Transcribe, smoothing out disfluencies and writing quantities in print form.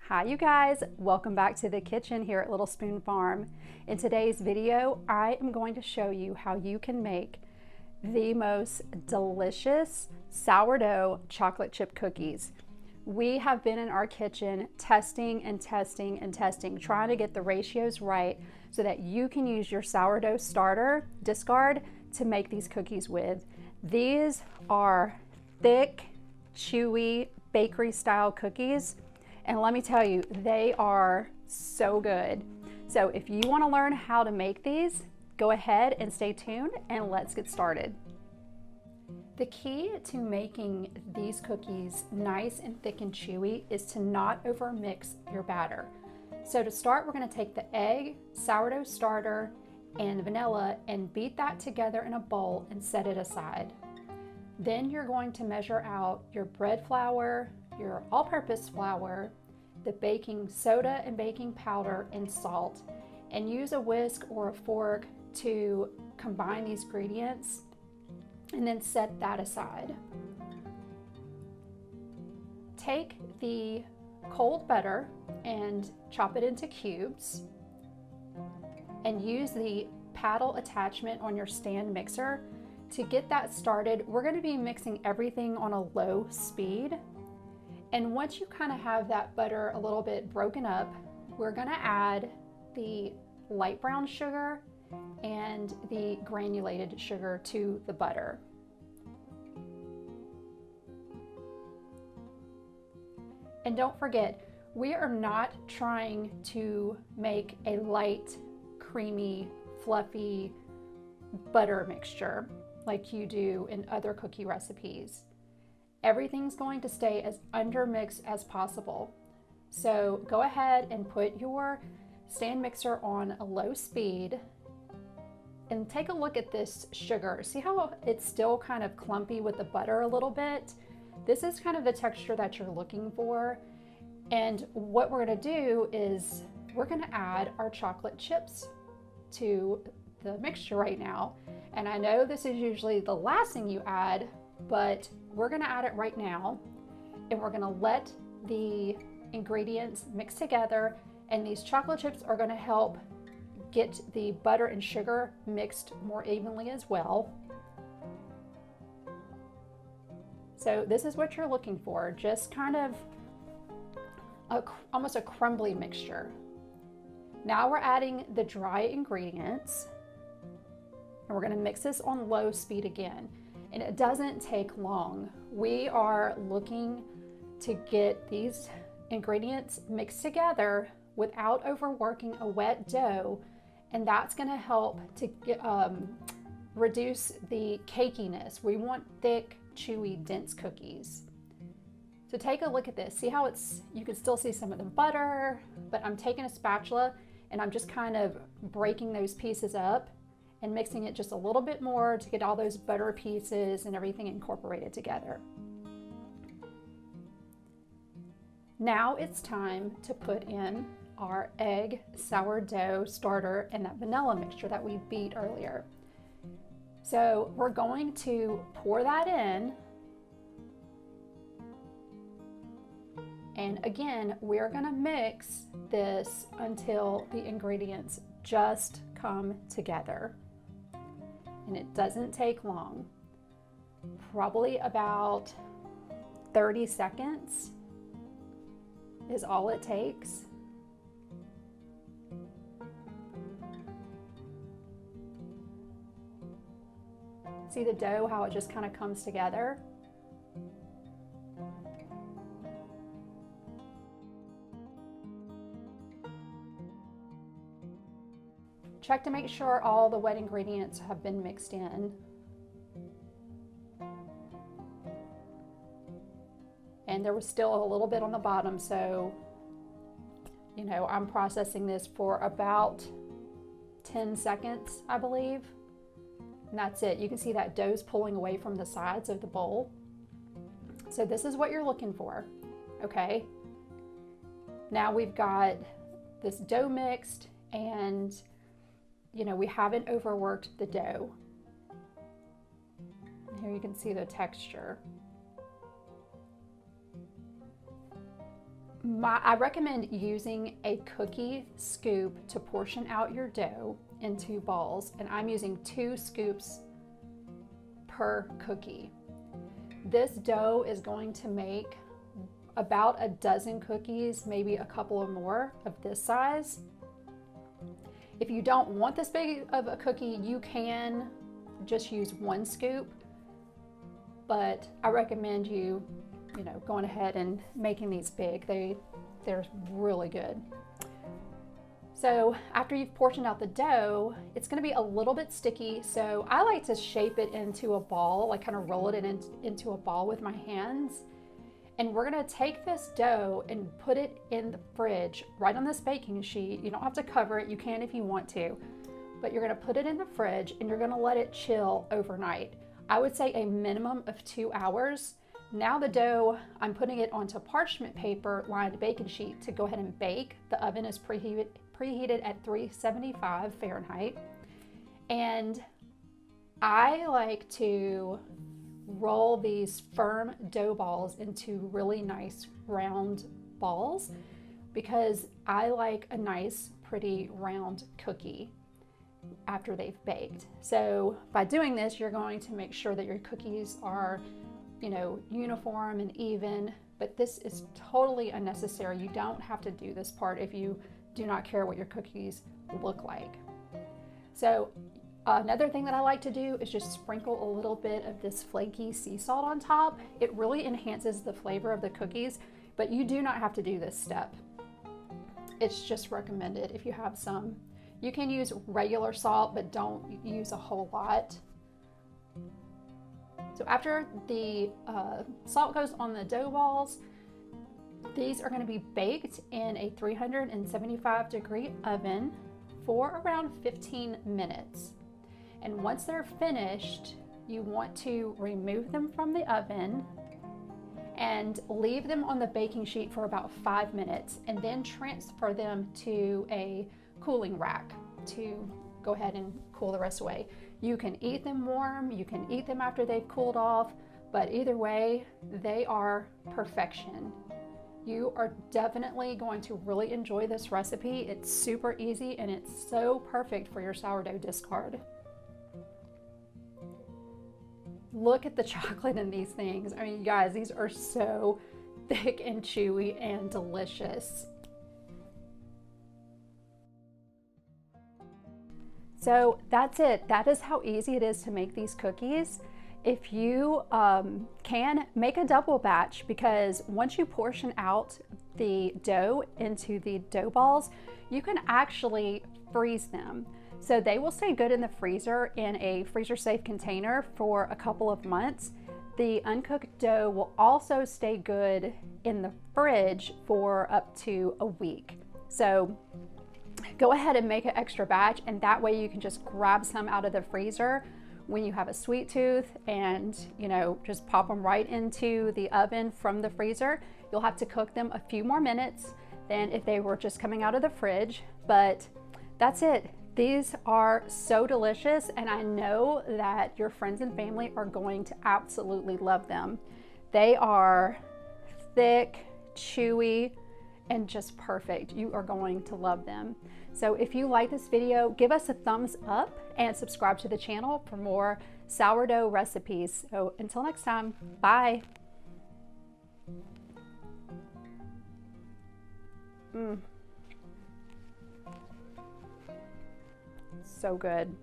Hi you guys, welcome back to the kitchen here at Little Spoon Farm. In today's video, I am going to show you how you can make the most delicious sourdough chocolate chip cookies. We have been in our kitchen testing and testing and testing, trying to get the ratios right so that you can use your sourdough starter discard to make these cookies with. These are thick, chewy, bakery style cookies. And let me tell you, they are so good. So if you want to learn how to make these, go ahead and stay tuned and let's get started. The key to making these cookies nice and thick and chewy is to not overmix your batter. So to start, we're going to take the egg, sourdough starter, and vanilla and beat that together in a bowl and set it aside. Then you're going to measure out your bread flour, your all-purpose flour, the baking soda and baking powder, and salt, and use a whisk or a fork to combine these ingredients and then set that aside. Take the cold butter and chop it into cubes and use the paddle attachment on your stand mixer to get that started. We're going to be mixing everything on a low speed. And once you kind of have that butter a little bit broken up, we're going to add the light brown sugar and the granulated sugar to the butter. And don't forget, we are not trying to make a light, creamy, fluffy butter mixture like you do in other cookie recipes. Everything's going to stay as undermixed as possible. So go ahead and put your stand mixer on a low speed and take a look at this sugar. See how it's still kind of clumpy with the butter a little bit? This is kind of the texture that you're looking for. And what we're going to do is we're going to add our chocolate chips to the mixture right now. And I know this is usually the last thing you add, but we're going to add it right now, and we're going to let the ingredients mix together, and these chocolate chips are going to help get the butter and sugar mixed more evenly as well. So this is what you're looking for, just kind of almost a crumbly mixture. Now we're adding the dry ingredients, and we're going to mix this on low speed again. And it doesn't take long. We are looking to get these ingredients mixed together without overworking a wet dough, and that's going to help to reduce the cakiness. We want thick, chewy, dense cookies. So take a look at this. See how you can still see some of the butter, but I'm taking a spatula and I'm just kind of breaking those pieces up and mixing it just a little bit more to get all those butter pieces and everything incorporated together. Now it's time to put in our egg, sourdough starter, and that vanilla mixture that we beat earlier. So we're going to pour that in. And again, we're gonna mix this until the ingredients just come together. And it doesn't take long, probably about 30 seconds is all it takes. See the dough, how it just kind of comes together? Check to make sure all the wet ingredients have been mixed in. And there was still a little bit on the bottom, so I'm processing this for about 10 seconds, I believe. And that's it. You can see that dough's pulling away from the sides of the bowl. So this is what you're looking for, okay? Now we've got this dough mixed, and we haven't overworked the dough. Here you can see the texture. I recommend using a cookie scoop to portion out your dough into balls, and I'm using 2 scoops per cookie. This dough is going to make about a dozen cookies, maybe a couple or more of this size. If you don't want this big of a cookie, you can just use 1 scoop, but I recommend you going ahead and making these big. They're really good. So after you've portioned out the dough, it's going to be a little bit sticky. So I like to shape it into a ball, like kind of roll it into a ball with my hands. And we're going to take this dough and put it in the fridge right on this baking sheet. You don't have to cover it. You can if you want to, but you're going to put it in the fridge and you're going to let it chill overnight. I would say a minimum of 2 hours. Now the dough, I'm putting it onto parchment paper lined baking sheet to go ahead and bake. The oven is preheated at 375 Fahrenheit. And I like to roll these firm dough balls into really nice round balls because I like a nice, pretty round cookie after they've baked. So by doing this, you're going to make sure that your cookies are uniform and even, but this is totally unnecessary. You don't have to do this part if you do not care what your cookies look like. So another thing that I like to do is just sprinkle a little bit of this flaky sea salt on top. It really enhances the flavor of the cookies, but you do not have to do this step. It's just recommended if you have some. You can use regular salt, but don't use a whole lot. So after the salt goes on the dough balls, these are going to be baked in a 375-degree oven for around 15 minutes. And once they're finished, you want to remove them from the oven and leave them on the baking sheet for about 5 minutes, and then transfer them to a cooling rack to go ahead and cool the rest away. You can eat them warm, you can eat them after they've cooled off, but either way, they are perfection. You are definitely going to really enjoy this recipe. It's super easy and it's so perfect for your sourdough discard. Look at the chocolate in these things. I mean, guys, these are so thick and chewy and delicious. So that's it. That is how easy it is to make these cookies. If you can, make a double batch, because once you portion out the dough into the dough balls, you can actually freeze them. So they will stay good in the freezer in a freezer safe container for a couple of months. The uncooked dough will also stay good in the fridge for up to a week. So go ahead and make an extra batch, and that way you can just grab some out of the freezer when you have a sweet tooth and just pop them right into the oven from the freezer. You'll have to cook them a few more minutes than if they were just coming out of the fridge, but that's it. These are so delicious, and I know that your friends and family are going to absolutely love them. They are thick, chewy, and just perfect. You are going to love them. So if you like this video, give us a thumbs up and subscribe to the channel for more sourdough recipes. So until next time, bye. So good.